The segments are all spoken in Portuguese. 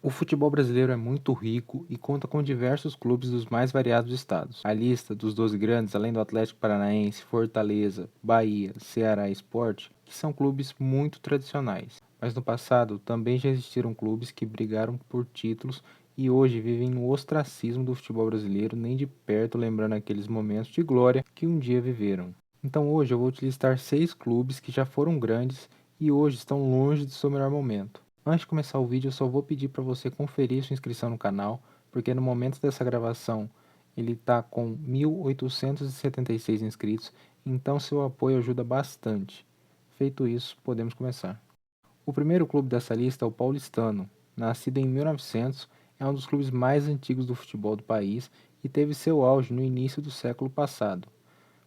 O futebol brasileiro é muito rico e conta com diversos clubes dos mais variados estados. A lista dos 12 grandes, além do Atlético Paranaense, Fortaleza, Bahia, Ceará e Sport, que são clubes muito tradicionais. Mas no passado também já existiram clubes que brigaram por títulos e hoje vivem no ostracismo do futebol brasileiro, nem de perto lembrando aqueles momentos de glória que um dia viveram. Então hoje eu vou te listar 6 clubes que já foram grandes e hoje estão longe de seu melhor momento. Antes de começar o vídeo, eu só vou pedir para você conferir sua inscrição no canal, porque no momento dessa gravação ele está com 1.876 inscritos, então seu apoio ajuda bastante. Feito isso, podemos começar. O primeiro clube dessa lista é o Paulistano. Nascido em 1900, é um dos clubes mais antigos do futebol do país e teve seu auge no início do século passado,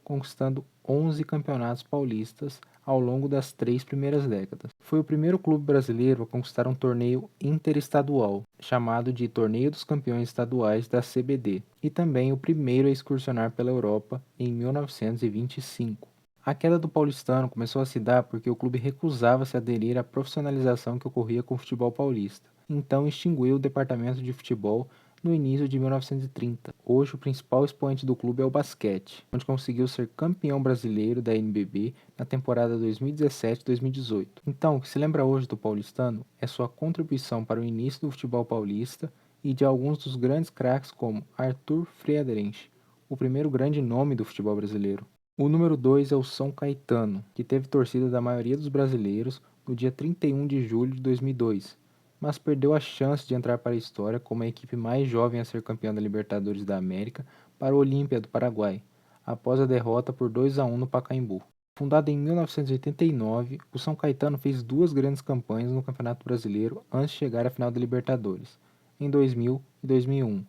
conquistando 11 campeonatos paulistas ao longo das 3 primeiras décadas. Foi o primeiro clube brasileiro a conquistar um torneio interestadual, chamado de Torneio dos Campeões Estaduais da CBD, e também o primeiro a excursionar pela Europa em 1925. A queda do paulistano começou a se dar porque o clube recusava-se a aderir à profissionalização que ocorria com o futebol paulista. Então extinguiu o departamento de futebol no início de 1930. Hoje o principal expoente do clube é o basquete, onde conseguiu ser campeão brasileiro da NBB na temporada 2017-2018. Então, o que se lembra hoje do paulistano é sua contribuição para o início do futebol paulista e de alguns dos grandes craques como Arthur Friedrich, o primeiro grande nome do futebol brasileiro. O número 2 é o São Caetano, que teve torcida da maioria dos brasileiros no dia 31 de julho de 2002, mas perdeu a chance de entrar para a história como a equipe mais jovem a ser campeã da Libertadores da América para o Olímpia do Paraguai, após a derrota por 2-1 no Pacaembu. Fundado em 1989, o São Caetano fez duas grandes campanhas no Campeonato Brasileiro antes de chegar à final da Libertadores, em 2000 e 2001.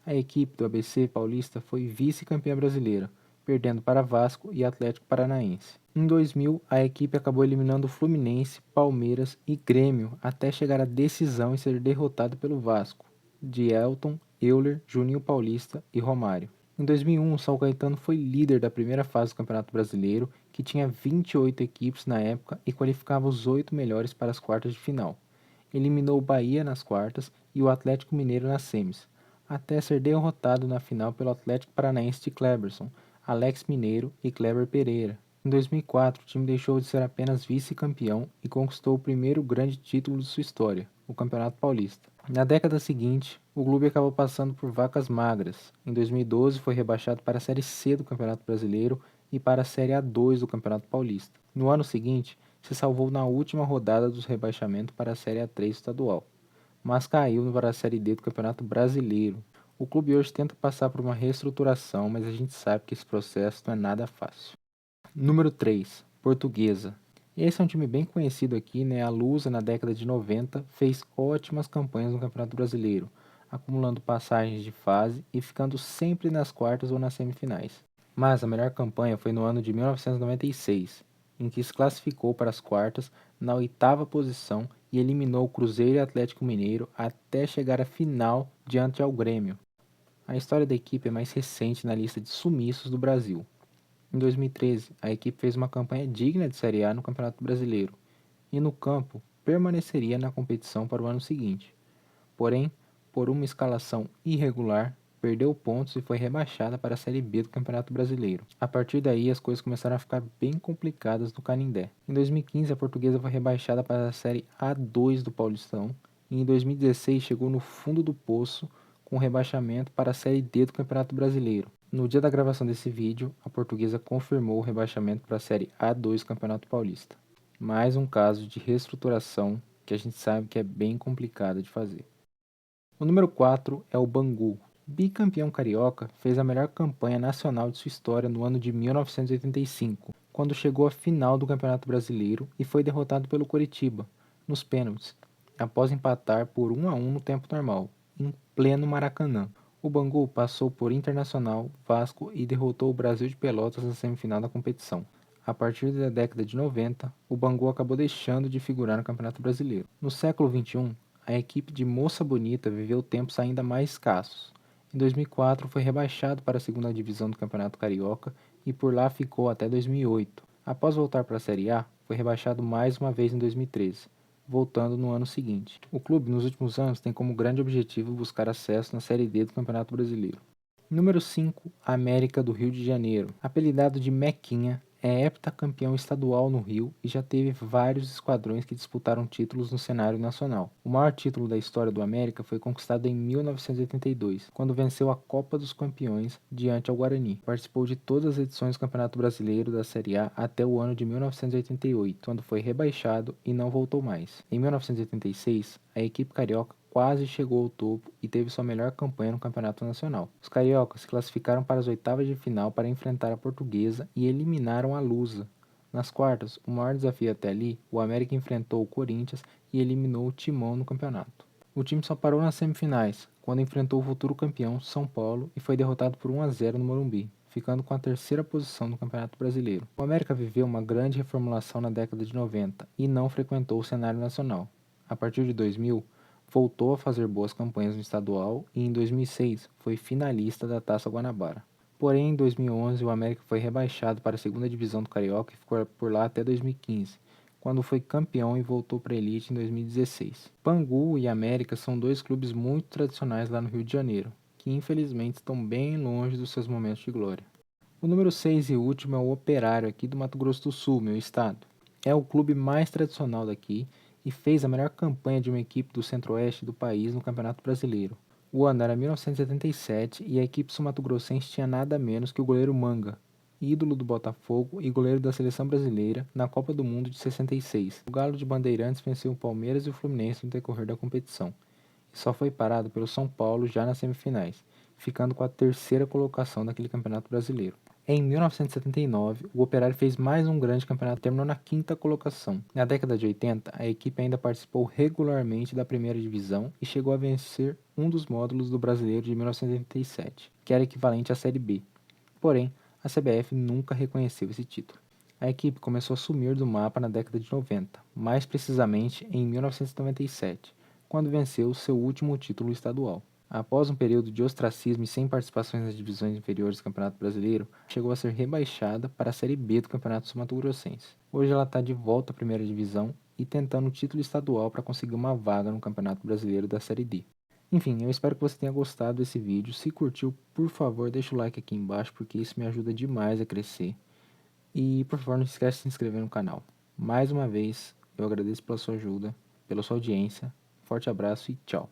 A equipe do ABC Paulista foi vice-campeã brasileira, perdendo para Vasco e Atlético Paranaense. Em 2000, a equipe acabou eliminando Fluminense, Palmeiras e Grêmio até chegar à decisão e ser derrotado pelo Vasco, de Elton, Euler, Juninho Paulista e Romário. Em 2001, o São Caetano foi líder da primeira fase do Campeonato Brasileiro, que tinha 28 equipes na época e qualificava os 8 melhores para as quartas de final. Eliminou o Bahia nas quartas e o Atlético Mineiro nas semis, até ser derrotado na final pelo Atlético Paranaense de Kleberson, Alex Mineiro e Kleber Pereira. Em 2004, o time deixou de ser apenas vice-campeão e conquistou o primeiro grande título de sua história, o Campeonato Paulista. Na década seguinte, o clube acabou passando por vacas magras. Em 2012, foi rebaixado para a Série C do Campeonato Brasileiro e para a Série A2 do Campeonato Paulista. No ano seguinte, se salvou na última rodada do rebaixamento para a Série A3 estadual, mas caiu para a Série D do Campeonato Brasileiro. O clube hoje tenta passar por uma reestruturação, mas a gente sabe que esse processo não é nada fácil. Número 3, Portuguesa. Esse é um time bem conhecido aqui, né? A Lusa, na década de 90, fez ótimas campanhas no Campeonato Brasileiro, acumulando passagens de fase e ficando sempre nas quartas ou nas semifinais. Mas a melhor campanha foi no ano de 1996, em que se classificou para as quartas na oitava posição e eliminou o Cruzeiro e Atlético Mineiro até chegar à final diante ao Grêmio. A história da equipe é mais recente na lista de sumiços do Brasil. Em 2013, a equipe fez uma campanha digna de Série A no Campeonato Brasileiro e no campo permaneceria na competição para o ano seguinte. Porém, por uma escalação irregular, perdeu pontos e foi rebaixada para a Série B do Campeonato Brasileiro. A partir daí, as coisas começaram a ficar bem complicadas no Canindé. Em 2015, a Portuguesa foi rebaixada para a Série A2 do Paulistão e em 2016 chegou no fundo do poço com rebaixamento para a Série D do Campeonato Brasileiro. No dia da gravação desse vídeo, a Portuguesa confirmou o rebaixamento para a Série A2 do Campeonato Paulista. Mais um caso de reestruturação que a gente sabe que é bem complicado de fazer. O número 4 é o Bangu. Bicampeão carioca, fez a melhor campanha nacional de sua história no ano de 1985, quando chegou à final do Campeonato Brasileiro e foi derrotado pelo Coritiba, nos pênaltis, após empatar por 1-1 no tempo normal, em pleno Maracanã. O Bangu passou por Internacional, Vasco e derrotou o Brasil de Pelotas na semifinal da competição. A partir da década de 90, o Bangu acabou deixando de figurar no Campeonato Brasileiro. No século XXI, a equipe de Moça Bonita viveu tempos ainda mais escassos. Em 2004 foi rebaixado para a segunda divisão do Campeonato Carioca e por lá ficou até 2008. Após voltar para a Série A, foi rebaixado mais uma vez em 2013, voltando no ano seguinte. O clube, nos últimos anos, tem como grande objetivo buscar acesso na Série D do Campeonato Brasileiro. Número 5, América do Rio de Janeiro. Apelidado de Mequinha, é heptacampeão estadual no Rio e já teve vários esquadrões que disputaram títulos no cenário nacional. O maior título da história do América foi conquistado em 1982, quando venceu a Copa dos Campeões diante ao Guarani. Participou de todas as edições do Campeonato Brasileiro da Série A até o ano de 1988, quando foi rebaixado e não voltou mais. Em 1986, a equipe carioca quase chegou ao topo e teve sua melhor campanha no Campeonato Nacional. Os cariocas se classificaram para as oitavas de final para enfrentar a Portuguesa e eliminaram a Lusa. Nas quartas, o maior desafio até ali, o América enfrentou o Corinthians e eliminou o Timão no campeonato. O time só parou nas semifinais, quando enfrentou o futuro campeão, São Paulo, e foi derrotado por 1-0 no Morumbi, ficando com a terceira posição no Campeonato Brasileiro. O América viveu uma grande reformulação na década de 90 e não frequentou o cenário nacional. A partir de 2000, voltou a fazer boas campanhas no estadual e em 2006 foi finalista da Taça Guanabara. Porém, em 2011 o América foi rebaixado para a segunda divisão do Carioca e ficou por lá até 2015, quando foi campeão e voltou para a elite em 2016. Bangu e América são dois clubes muito tradicionais lá no Rio de Janeiro, que infelizmente estão bem longe dos seus momentos de glória. O número 6 e último é o Operário aqui do Mato Grosso do Sul, meu estado. É o clube mais tradicional daqui e fez a melhor campanha de uma equipe do centro-oeste do país no Campeonato Brasileiro. O ano era 1977 e a equipe sul-mato-grossense tinha nada menos que o goleiro Manga, ídolo do Botafogo e goleiro da seleção brasileira na Copa do Mundo de 66. O Galo de Bandeirantes venceu o Palmeiras e o Fluminense no decorrer da competição e só foi parado pelo São Paulo já nas semifinais, ficando com a terceira colocação daquele Campeonato Brasileiro. Em 1979, o Operário fez mais um grande campeonato e terminou na quinta colocação. Na década de 80, a equipe ainda participou regularmente da primeira divisão e chegou a vencer um dos módulos do Brasileiro de 1987, que era equivalente à Série B. Porém, a CBF nunca reconheceu esse título. A equipe começou a sumir do mapa na década de 90, mais precisamente em 1997, quando venceu seu último título estadual. Após um período de ostracismo e sem participações nas divisões inferiores do Campeonato Brasileiro, chegou a ser rebaixada para a Série B do Campeonato Sul-Mato-Grossense. Hoje ela está de volta à primeira divisão e tentando o título estadual para conseguir uma vaga no Campeonato Brasileiro da Série D. Enfim, eu espero que você tenha gostado desse vídeo. Se curtiu, por favor, deixa o like aqui embaixo, porque isso me ajuda demais a crescer. E, por favor, não esquece de se inscrever no canal. Mais uma vez, eu agradeço pela sua ajuda, pela sua audiência. Forte abraço e tchau.